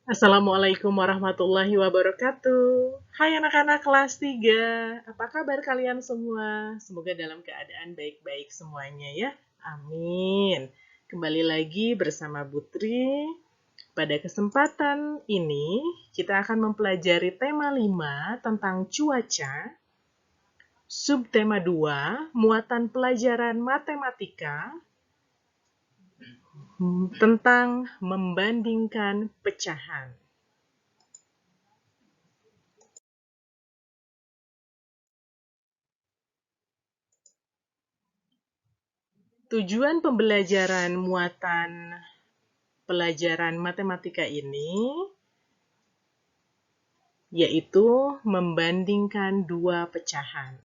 Assalamualaikum warahmatullahi wabarakatuh. Hai anak-anak kelas 3, apa kabar kalian semua? Semoga dalam keadaan baik-baik semuanya ya. Amin. Kembali lagi bersama Putri. Pada kesempatan ini, kita akan mempelajari tema 5 tentang cuaca. Subtema 2, muatan pelajaran matematika tentang membandingkan pecahan. Tujuan pembelajaran muatan pelajaran matematika ini yaitu membandingkan dua pecahan.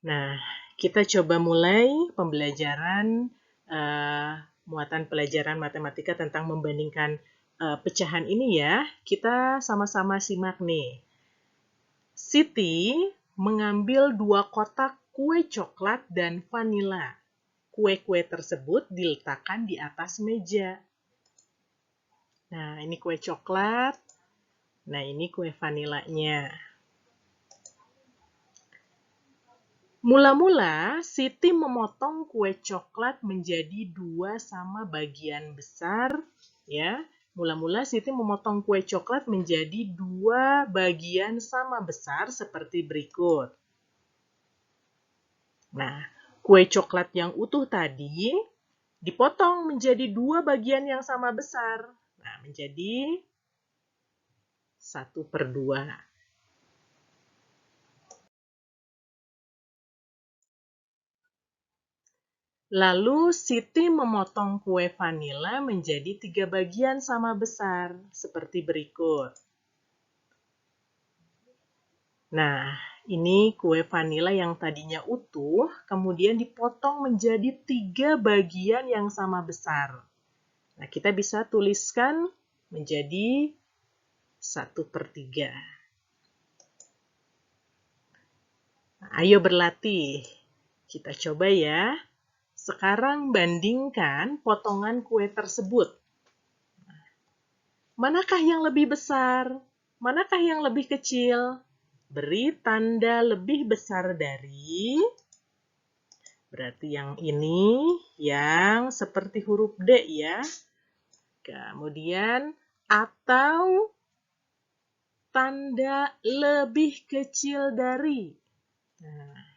Nah, kita coba mulai pembelajaran muatan pelajaran matematika tentang membandingkan pecahan ini ya. Kita sama-sama simak nih. Siti mengambil 2 kotak kue coklat dan vanila. Kue-kue tersebut diletakkan di atas meja. Nah, ini kue coklat. Nah, ini kue vanilanya. Mula-mula, Siti memotong kue coklat menjadi 2 sama bagian besar. Ya, mula-mula Siti memotong kue coklat menjadi 2 bagian sama besar seperti berikut. Nah, kue coklat yang utuh tadi dipotong menjadi 2 bagian yang sama besar. Nah, menjadi 1/2. Lalu Siti memotong kue vanila menjadi 3 bagian sama besar, seperti berikut. Nah, ini kue vanila yang tadinya utuh, kemudian dipotong menjadi 3 bagian yang sama besar. Nah, kita bisa tuliskan menjadi 1/3. Nah, ayo berlatih. Kita coba ya. Sekarang bandingkan potongan kue tersebut. Manakah yang lebih besar? Manakah yang lebih kecil? Beri tanda lebih besar dari, berarti yang ini, yang seperti huruf D ya. Kemudian, atau tanda lebih kecil dari. Nah,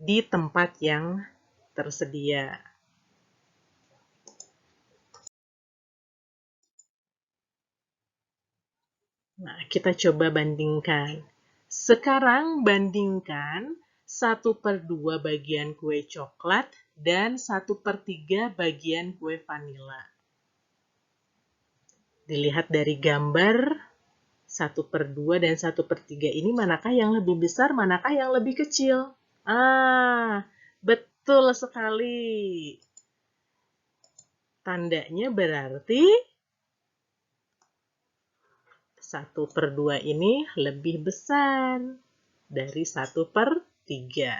di tempat yang tersedia. Nah, kita coba bandingkan. Sekarang bandingkan 1/2 bagian kue coklat dan 1/3 bagian kue vanila. Dilihat dari gambar 1/2 dan 1/3 ini manakah yang lebih besar, manakah yang lebih kecil? Betul sekali. Tandanya berarti 1/2 ini lebih besar dari 1/3.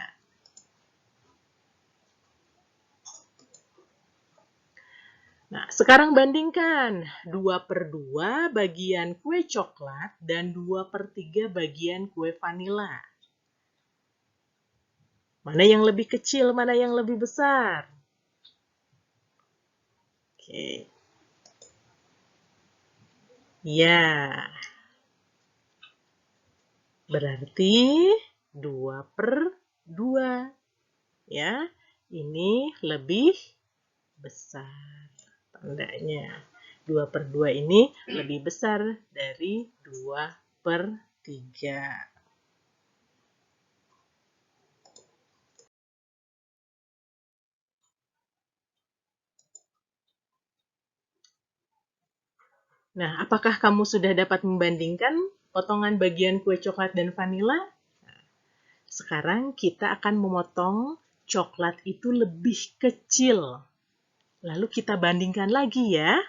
Nah, sekarang bandingkan 2/2 bagian kue coklat dan 2/3 bagian kue vanila. Mana yang lebih kecil, mana yang lebih besar? Oke. Ya. Berarti 2/2. Ya. Ini lebih besar. Tandanya 2/2 ini lebih besar dari 2/3. Nah, apakah kamu sudah dapat membandingkan potongan bagian kue coklat dan vanila? Sekarang kita akan memotong coklat itu lebih kecil. Lalu kita bandingkan lagi ya.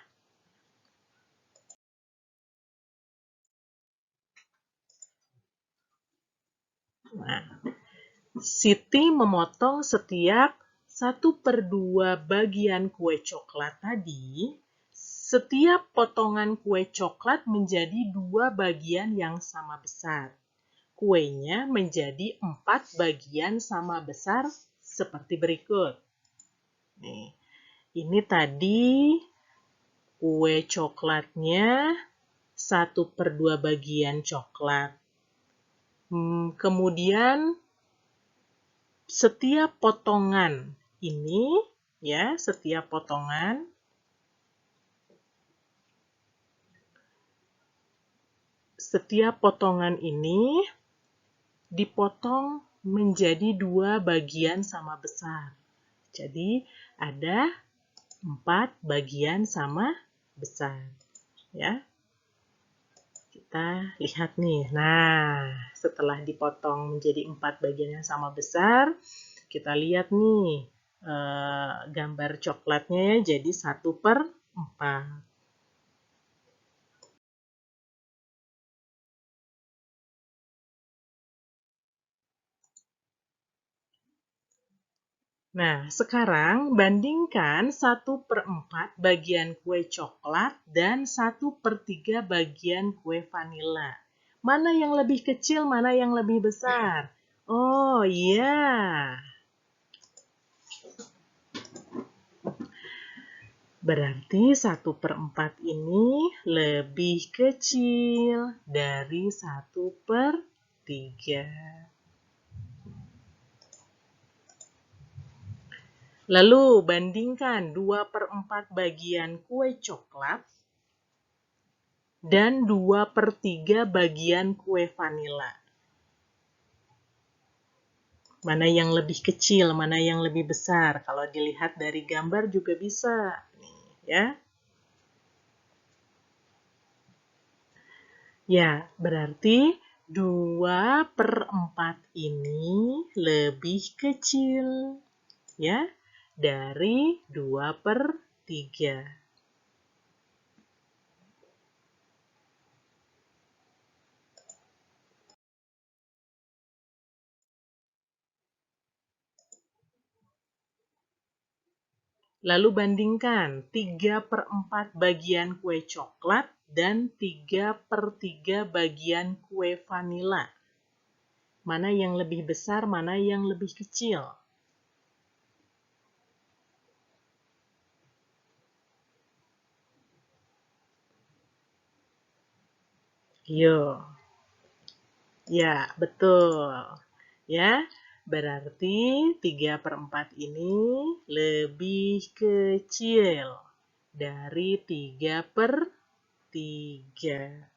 Nah, Siti memotong setiap 1/2 bagian kue coklat tadi. Setiap potongan kue coklat menjadi 2 bagian yang sama besar. Kuenya menjadi 4 bagian sama besar seperti berikut. Nih, ini tadi kue coklatnya 1/2 bagian coklat. Kemudian setiap potongan ini, ya, setiap potongan ini dipotong menjadi 2 bagian sama besar. Jadi ada 4 bagian sama besar, ya. Kita lihat nih. Nah, setelah dipotong menjadi 4 bagian yang sama besar, kita lihat nih gambar coklatnya ya, jadi 1/4. Nah, sekarang bandingkan 1/4 bagian kue coklat dan 1/3 bagian kue vanila. Mana yang lebih kecil, mana yang lebih besar? Oh iya, berarti 1/4 ini lebih kecil dari 1/3. Lalu bandingkan 2/4 bagian kue coklat dan 2/3 bagian kue vanila. Mana yang lebih kecil, mana yang lebih besar? Kalau dilihat dari gambar juga bisa. Nih, ya. Ya, berarti 2/4 ini lebih kecil, ya, dari 2/3. Lalu bandingkan 3/4 bagian kue coklat dan 3/3 bagian kue vanila. Mana yang lebih besar, mana yang lebih kecil? Yo, ya, betul. Ya, berarti 3/4 ini lebih kecil dari 3/3.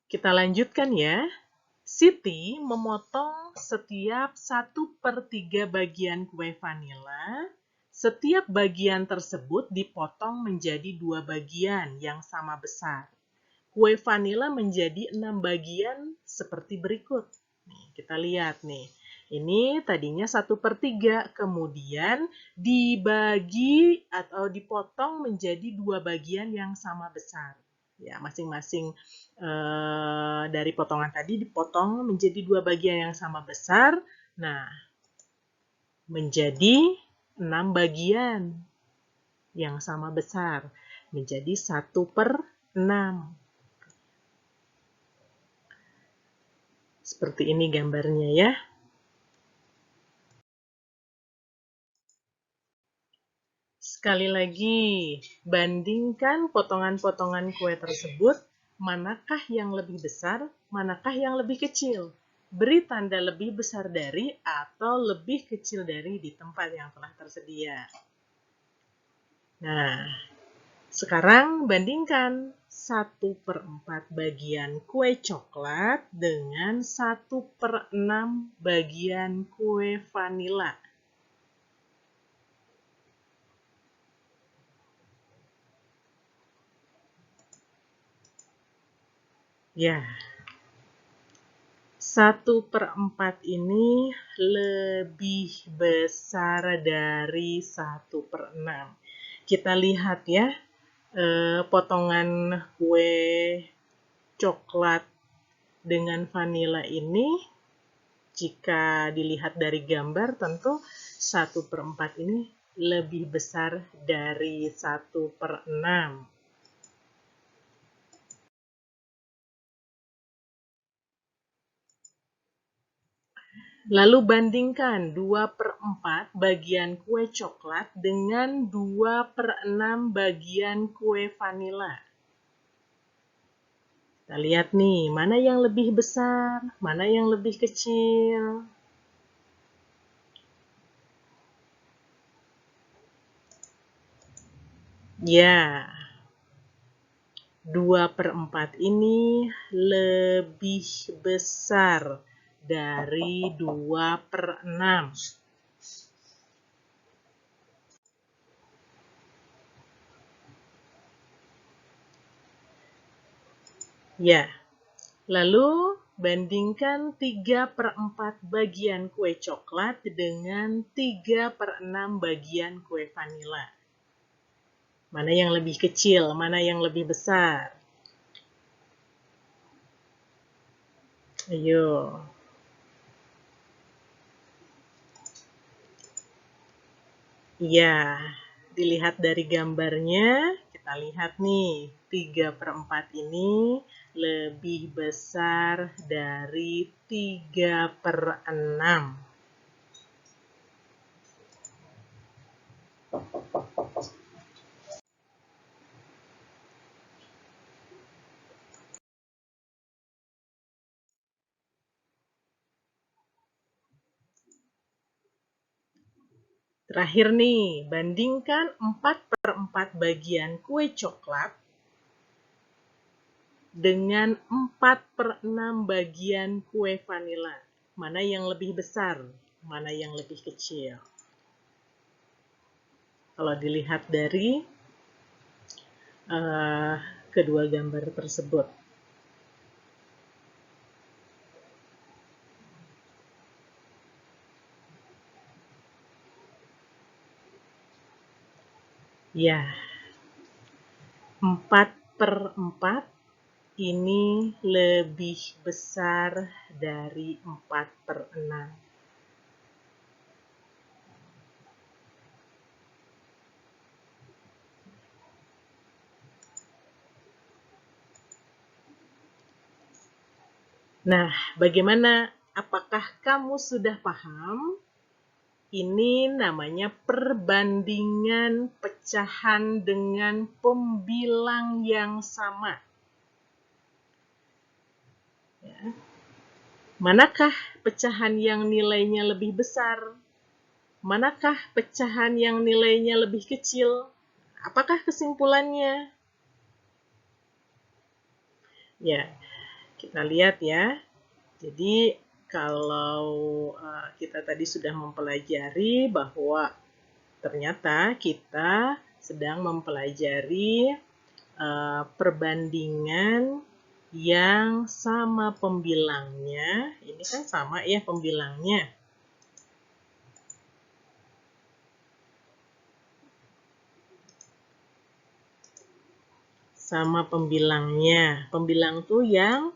Kita lanjutkan ya. Siti memotong setiap 1/3 bagian kue vanila. Setiap bagian tersebut dipotong menjadi 2 bagian yang sama besar. Kue vanila menjadi 6 bagian seperti berikut. Nih, kita lihat nih. Ini tadinya 1/3, kemudian dibagi atau dipotong menjadi 2 bagian yang sama besar. Ya, masing-masing dari potongan tadi dipotong menjadi 2 bagian yang sama besar. Nah, menjadi 6 bagian yang sama besar. Menjadi 1/6. Seperti ini gambarnya ya. Sekali lagi, bandingkan potongan-potongan kue tersebut, manakah yang lebih besar, manakah yang lebih kecil. Beri tanda lebih besar dari atau lebih kecil dari di tempat yang telah tersedia. Nah, sekarang bandingkan 1/4 bagian kue coklat dengan 1/6 bagian kue vanila. Ya, 1/4 ini lebih besar dari 1/6. Kita lihat ya, potongan kue coklat dengan vanila ini, jika dilihat dari gambar, tentu 1/4 ini lebih besar dari 1/6. Lalu bandingkan 2/4 bagian kue coklat dengan 2/6 bagian kue vanila. Kita lihat nih, mana yang lebih besar, mana yang lebih kecil. Ya, 2/4 ini lebih besar dari 2/6. Ya, lalu bandingkan 3/4 bagian kue coklat dengan 3/6 bagian kue vanila. Mana yang lebih kecil, mana yang lebih besar? Ayo. Iya, dilihat dari gambarnya, kita lihat nih, 3/4 ini lebih besar dari 3/6. Terakhir nih, bandingkan 4/4 bagian kue coklat dengan 4/6 bagian kue vanila. Mana yang lebih besar? Mana yang lebih kecil? Kalau dilihat dari kedua gambar tersebut. Ya, 4/4 ini lebih besar dari 4/6. Nah, bagaimana? Apakah kamu sudah paham? Ini namanya perbandingan pecahan dengan pembilang yang sama. Ya. Manakah pecahan yang nilainya lebih besar? Manakah pecahan yang nilainya lebih kecil? Apakah kesimpulannya? Ya, kita lihat ya. Jadi, kalau kita tadi sudah mempelajari bahwa ternyata kita sedang mempelajari perbandingan yang sama pembilangnya. Ini kan sama ya pembilangnya. Sama pembilangnya. Pembilang tuh yang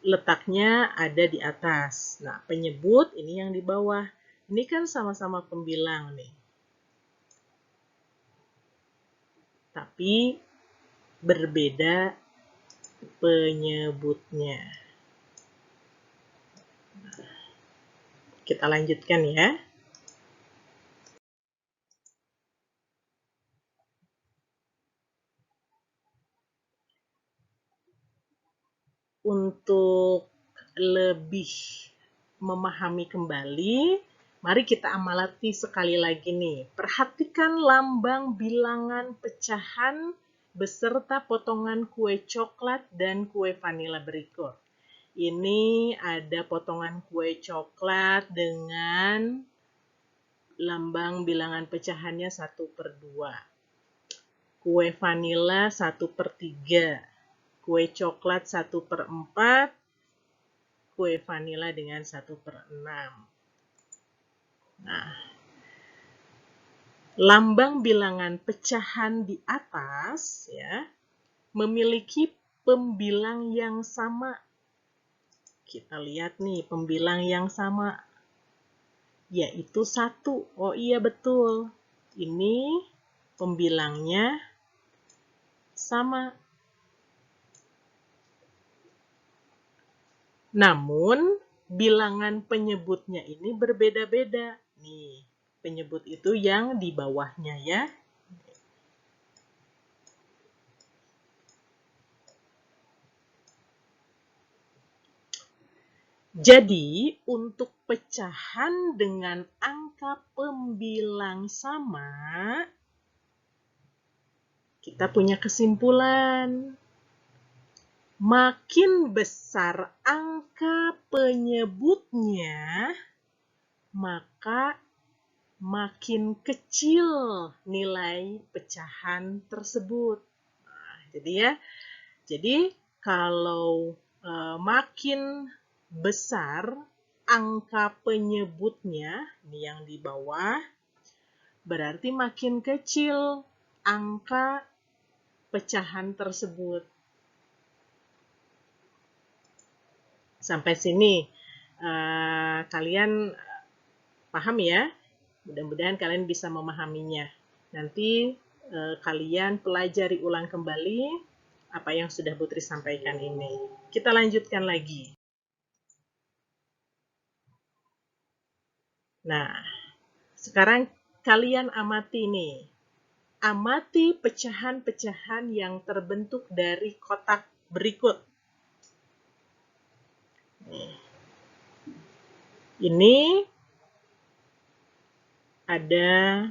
letaknya ada di atas. Nah, penyebut ini yang di bawah. Ini kan sama-sama pembilang nih. Tapi berbeda penyebutnya. Kita lanjutkan ya. Untuk lebih memahami kembali, mari kita amati sekali lagi nih. Perhatikan lambang bilangan pecahan beserta potongan kue coklat dan kue vanila berikut. Ini ada potongan kue coklat dengan lambang bilangan pecahannya 1/2. Kue vanila 1/3. kue coklat 1/4, kue vanila dengan 1/6. Nah, lambang bilangan pecahan di atas ya memiliki pembilang yang sama. Kita lihat nih pembilang yang sama, yaitu 1. Oh iya betul, ini pembilangnya sama. Namun, bilangan penyebutnya ini berbeda-beda. Nih, penyebut itu yang di bawahnya ya. Jadi, untuk pecahan dengan angka pembilang sama, kita punya kesimpulan. Makin besar angka penyebutnya, maka makin kecil nilai pecahan tersebut. Nah, jadi kalau makin besar angka penyebutnya, ini yang di bawah, berarti makin kecil angka pecahan tersebut. Sampai sini kalian paham ya? Mudah-mudahan kalian bisa memahaminya. Nanti kalian pelajari ulang kembali apa yang sudah Putri sampaikan ini. Kita lanjutkan lagi. Nah, sekarang kalian amati nih. Amati pecahan-pecahan yang terbentuk dari kotak berikut. Ini ada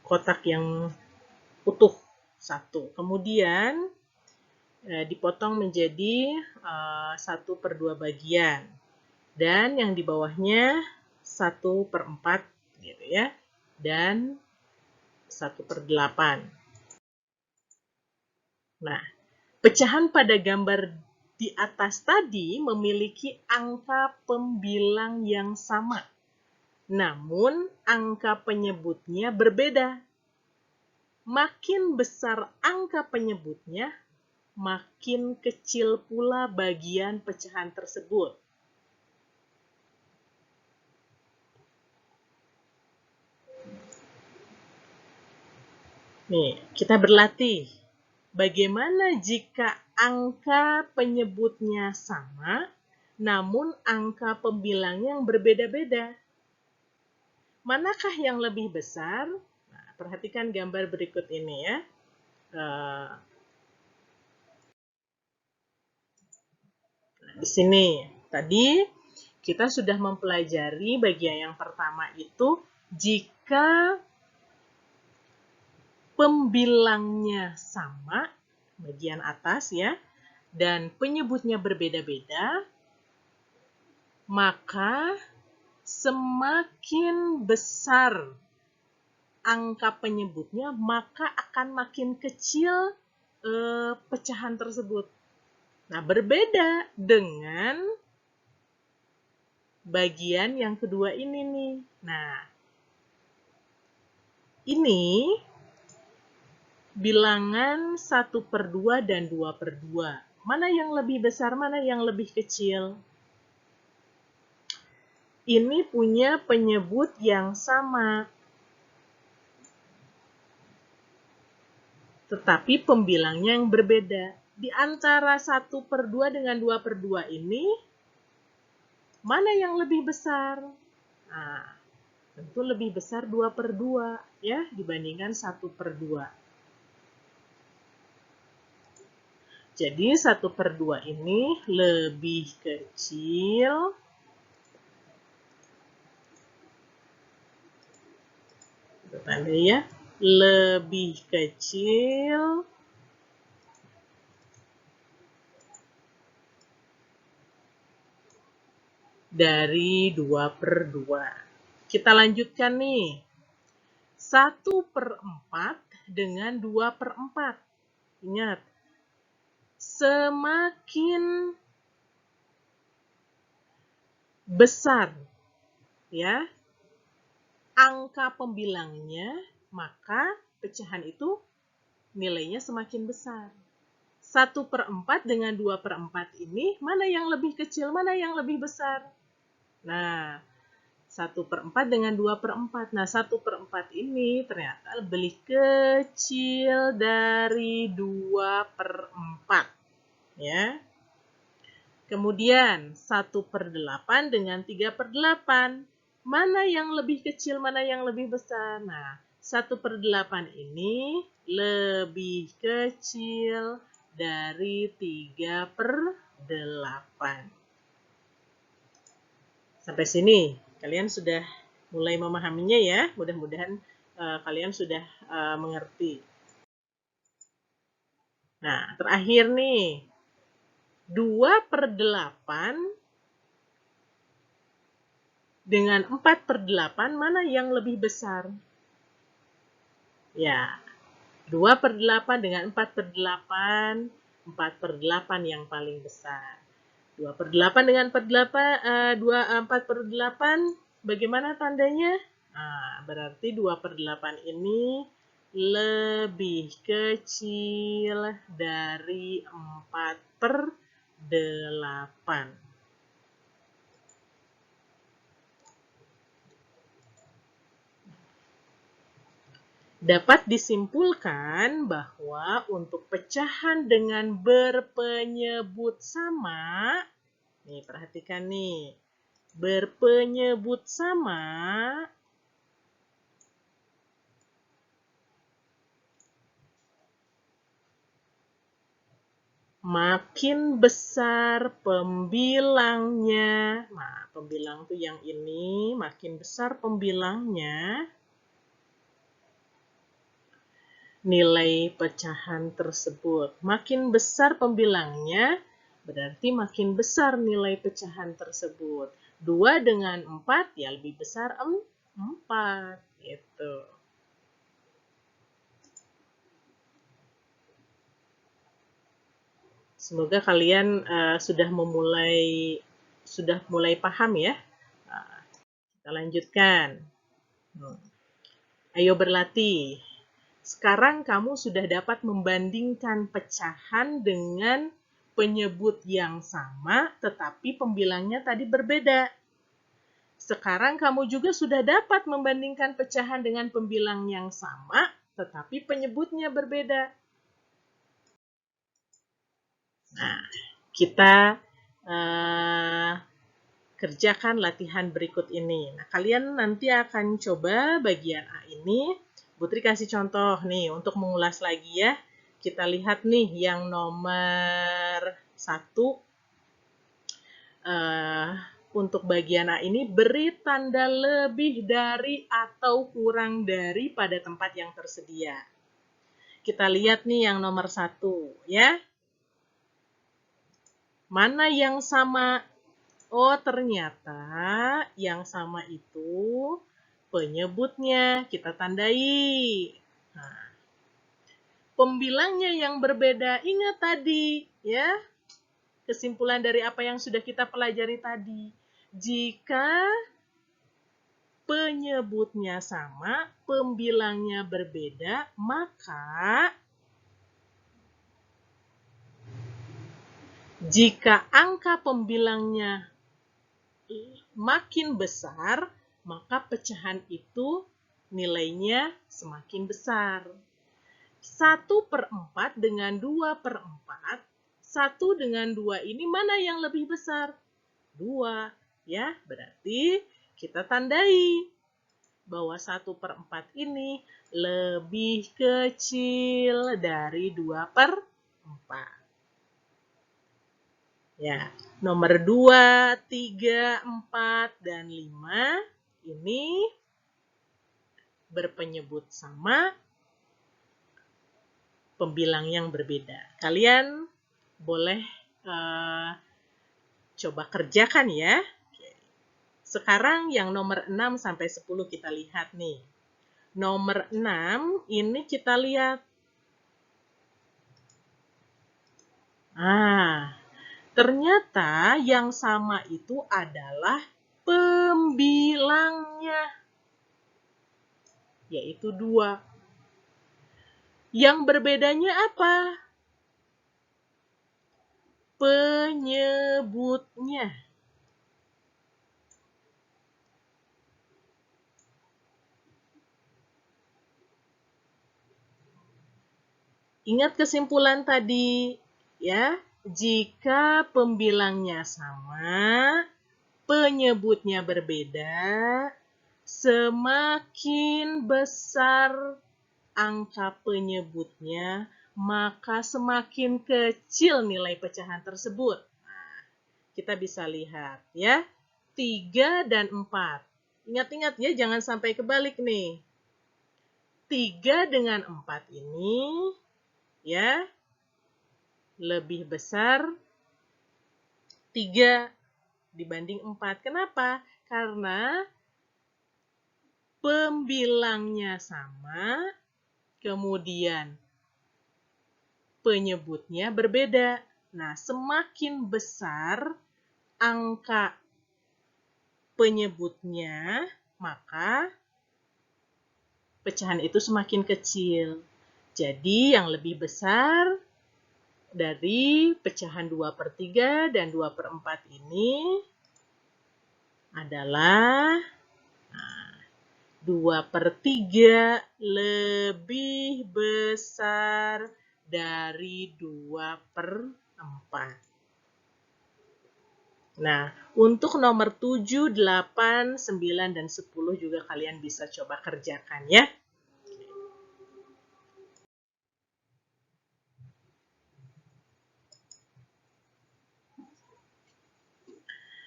kotak yang utuh 1. Kemudian dipotong menjadi 1/2 bagian. Dan yang di bawahnya 1/4 gitu ya. Dan 1/8. Nah, pecahan pada gambar di atas tadi memiliki angka pembilang yang sama. Namun, angka penyebutnya berbeda. Makin besar angka penyebutnya, makin kecil pula bagian pecahan tersebut. Nih, kita berlatih. Bagaimana jika angka penyebutnya sama, namun angka pembilangnya yang berbeda-beda? Manakah yang lebih besar? Nah, perhatikan gambar berikut ini ya. Di sini, tadi kita sudah mempelajari bagian yang pertama itu jika pembilangnya sama, bagian atas ya, dan penyebutnya berbeda-beda, maka semakin besar angka penyebutnya, maka akan makin kecil pecahan tersebut. Nah, berbeda dengan bagian yang kedua ini nih. Nah, ini bilangan 1/2 dan 2/2. Mana yang lebih besar, mana yang lebih kecil? Ini punya penyebut yang sama. Tetapi pembilangnya yang berbeda. Di antara 1/2 dengan 2/2 ini, mana yang lebih besar? Nah, tentu lebih besar 2/2 ya dibandingkan 1/2. Jadi 1/2 ini lebih kecil tanda ya, lebih kecil dari 2/2. Kita lanjutkan nih. 1/4 dengan 2/4. Ingat, semakin besar ya angka pembilangnya, maka pecahan itu nilainya semakin besar. 1/4 dengan 2/4 ini, mana yang lebih kecil, mana yang lebih besar? Nah, 1/4 dengan 2/4. Nah, 1/4 ini ternyata lebih kecil dari 2/4. Ya. Kemudian, 1/8 dengan 3/8. Mana yang lebih kecil, mana yang lebih besar? Nah, 1/8 ini lebih kecil dari 3/8. Sampai sini, kalian sudah mulai memahaminya ya. Mudah-mudahan kalian sudah mengerti. Nah, terakhir nih. 2/8 dengan 4/8 mana yang lebih besar? Ya, 2/8 dengan 4/8, 4/8 yang paling besar. 2/8 dengan 4/8, bagaimana tandanya? Nah, berarti 2/8 ini lebih kecil dari 4/8. Dapat disimpulkan bahwa untuk pecahan dengan berpenyebut sama, nih perhatikan nih, berpenyebut sama, makin besar pembilangnya. Nah, pembilang tuh yang ini, makin besar pembilangnya, nilai pecahan tersebut. Makin besar pembilangnya, berarti makin besar nilai pecahan tersebut. 2 dengan 4, ya lebih besar 4. Gitu. Semoga kalian sudah mulai paham ya. Kita lanjutkan. Ayo berlatih. Sekarang kamu sudah dapat membandingkan pecahan dengan penyebut yang sama, tetapi pembilangnya tadi berbeda. Sekarang kamu juga sudah dapat membandingkan pecahan dengan pembilang yang sama, tetapi penyebutnya berbeda. Nah, kita kerjakan latihan berikut ini. Nah, kalian nanti akan coba bagian A ini. Putri kasih contoh nih untuk mengulas lagi ya. Kita lihat nih yang nomor 1. Untuk bagian A ini beri tanda lebih dari atau kurang dari pada tempat yang tersedia. Kita lihat nih yang nomor 1 ya. Mana yang sama? Oh, ternyata yang sama itu penyebutnya kita tandai. Nah, pembilangnya yang berbeda, ingat tadi ya, kesimpulan dari apa yang sudah kita pelajari tadi. Jika penyebutnya sama, pembilangnya berbeda, maka jika angka pembilangnya makin besar, maka pecahan itu nilainya semakin besar. 1/4 dengan 2/4, 1 dengan 2 ini mana yang lebih besar? 2, ya. Berarti kita tandai bahwa 1/4 ini lebih kecil dari 2/4. Ya, nomor 2, 3, 4, dan 5 ini berpenyebut sama, pembilang yang berbeda. Kalian boleh coba kerjakan ya. Sekarang yang nomor 6 sampai 10 kita lihat nih. Nomor 6, ini kita lihat. Ternyata yang sama itu adalah pembilangnya, yaitu 2. Yang berbedanya apa? Penyebutnya. Ingat kesimpulan tadi, ya. Jika pembilangnya sama, penyebutnya berbeda, semakin besar angka penyebutnya, maka semakin kecil nilai pecahan tersebut. Nah, kita bisa lihat ya, 3 dan 4. Ingat-ingat ya, jangan sampai kebalik nih. 3 dengan 4 ini ya lebih besar 3 dibanding 4. Kenapa? Karena pembilangnya sama, kemudian penyebutnya berbeda. Nah, semakin besar angka penyebutnya, maka pecahan itu semakin kecil. Jadi, yang lebih besar dari pecahan 2/3 dan 2/4 ini adalah 2/3 lebih besar dari 2/4. Nah, untuk nomor 7, 8, 9, dan 10 juga kalian bisa coba kerjakan ya.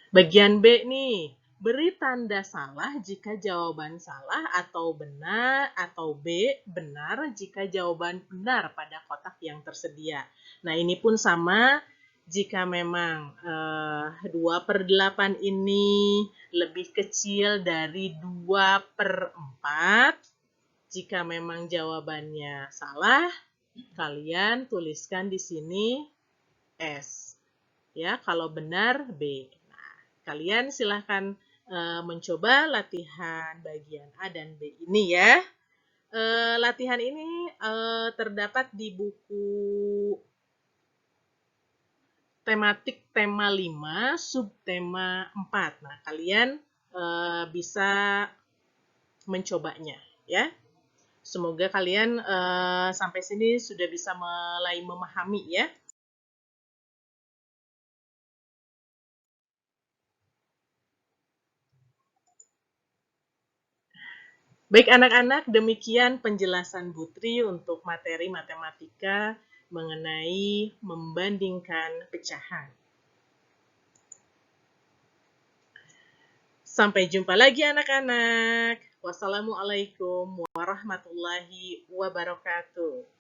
Bagian B nih, beri tanda salah jika jawaban salah atau benar, atau B, benar jika jawaban benar pada kotak yang tersedia. Nah, ini pun sama, jika memang 2/8 ini lebih kecil dari 2/4, jika memang jawabannya salah, kalian tuliskan di sini S. Ya, kalau benar B. Kalian silahkan mencoba latihan bagian A dan B ini ya. Latihan ini terdapat di buku tematik tema 5, subtema 4. Nah, kalian bisa mencobanya ya. Semoga kalian sampai sini sudah bisa mulai memahami ya. Baik anak-anak, demikian penjelasan Putri untuk materi matematika mengenai membandingkan pecahan. Sampai jumpa lagi anak-anak. Wassalamualaikum warahmatullahi wabarakatuh.